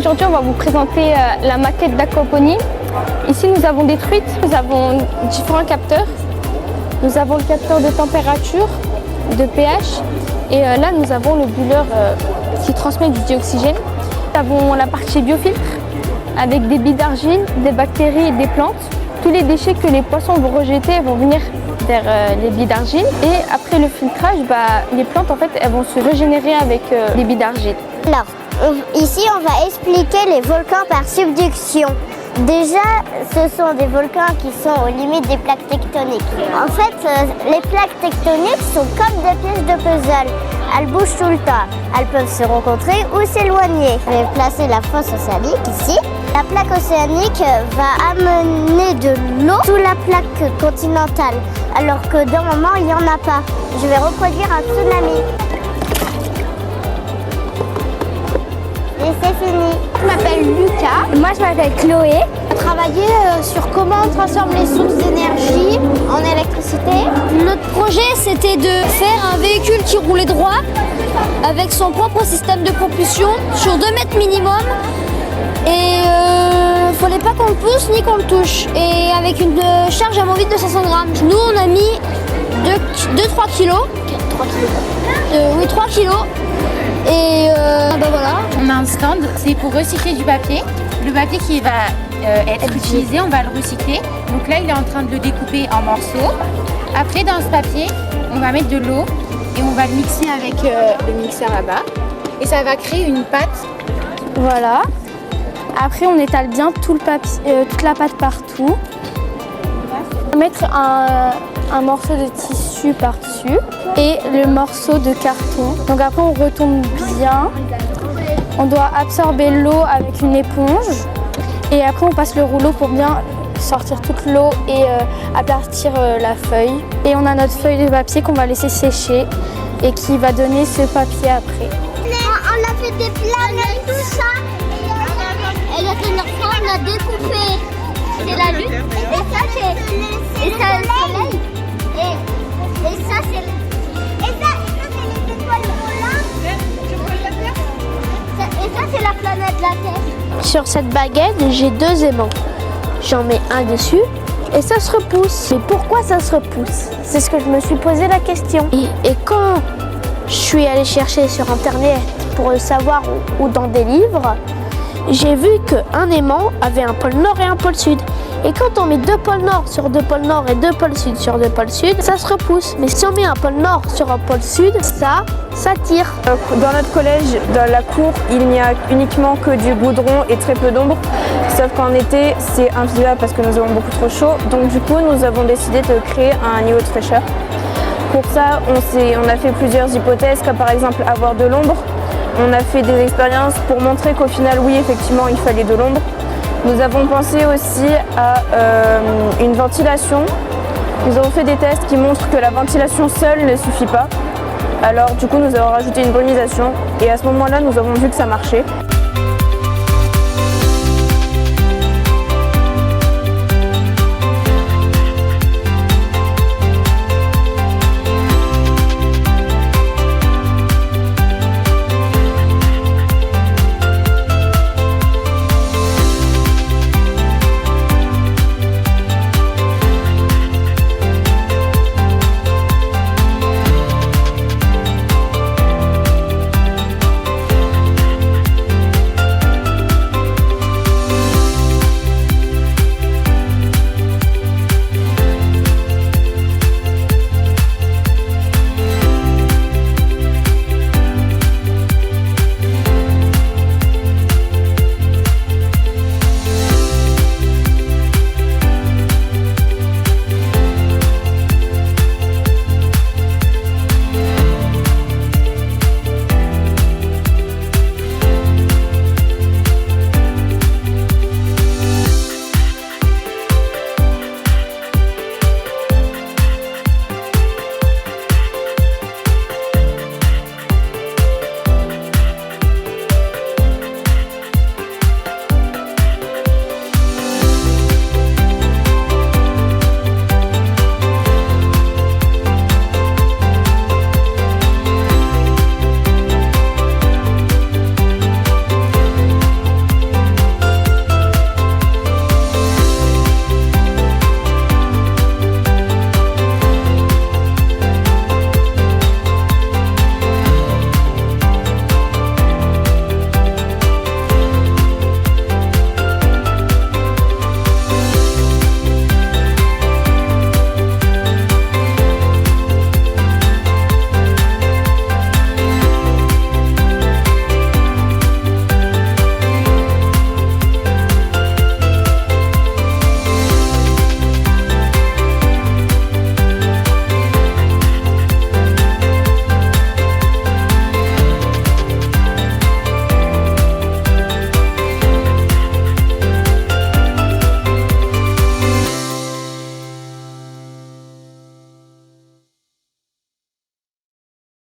aujourd'hui, on va vous présenter la maquette d'aquaponie. Ici, nous avons des truites, nous avons différents capteurs. Nous avons le capteur de température, de pH, et là, nous avons le bulleur qui transmet du dioxygène. Nous avons la partie biofiltre avec des billes d'argile, des bactéries et des plantes. Tous les déchets que les poissons vont rejeter vont venir vers les billes d'argile. Et après le filtrage, les plantes en fait, elles vont se régénérer avec les billes d'argile. Alors, ici, on va expliquer les volcans par subduction. Déjà, ce sont des volcans qui sont aux limites des plaques tectoniques. En fait, les plaques tectoniques sont comme des pièces de puzzle. Elles bougent tout le temps. Elles peuvent se rencontrer ou s'éloigner. Je vais placer la fosse océanique ici. La plaque océanique va amener de l'eau sous la plaque continentale, alors que d'un moment, il n'y en a pas. Je vais reproduire un tsunami. Et c'est fini. Je m'appelle Lucas. Moi, je m'appelle Chloé. On a travaillé sur comment on transforme les sources d'énergie en électricité. Notre projet, c'était de faire un véhicule qui roulait droit avec son propre système de propulsion sur 2 mètres minimum. Et il fallait pas qu'on le pousse ni qu'on le touche. Et avec une charge à vide de 500 grammes. Nous, on a mis 2-3 kilos. 3 kilos. Oui, 3 kilos. Et voilà. On a un stand, c'est pour recycler du papier. Le papier qui va être utilisé, on va le recycler. Donc là, il est en train de le découper en morceaux. Après, dans ce papier, on va mettre de l'eau et on va le mixer avec le mixeur là-bas. Et ça va créer une pâte. Voilà. Après, on étale bien tout le papier, toute la pâte partout. On va mettre un morceau de tissu par-dessus et le morceau de carton. Donc après, on retourne bien. On doit absorber l'eau avec une éponge. Et après, on passe le rouleau pour bien sortir toute l'eau et aplatir la feuille. Et on a notre feuille de papier qu'on va laisser sécher et qui va donner ce papier après. On a fait des planètes, tout ça. Et la dernière fois, on a découpé. C'est la lune. Et ça, c'est le soleil. Et ça, c'est les étoiles volantes. Et ça, c'est la planète de la Terre. Sur cette baguette, j'ai 2 aimants. J'en mets un dessus et ça se repousse. Mais pourquoi ça se repousse? C'est ce que je me suis posé la question. Et quand je suis allée chercher sur internet pour le savoir ou dans des livres, j'ai vu qu'un aimant avait un pôle nord et un pôle sud. Et quand on met 2 pôles nord sur 2 pôles nord et 2 pôles sud sur 2 pôles sud, ça se repousse. Mais si on met un pôle nord sur un pôle sud, ça tire. Dans notre collège, dans la cour, il n'y a uniquement que du goudron et très peu d'ombre. Sauf qu'en été, c'est invivable parce que nous avons beaucoup trop chaud. Donc du coup, nous avons décidé de créer un niveau de fraîcheur. Pour ça, on a fait plusieurs hypothèses, comme par exemple avoir de l'ombre. On a fait des expériences pour montrer qu'au final, oui, effectivement, il fallait de l'ombre. Nous avons pensé aussi à une ventilation. Nous avons fait des tests qui montrent que la ventilation seule ne suffit pas. Alors du coup, nous avons rajouté une brumisation et à ce moment-là, nous avons vu que ça marchait.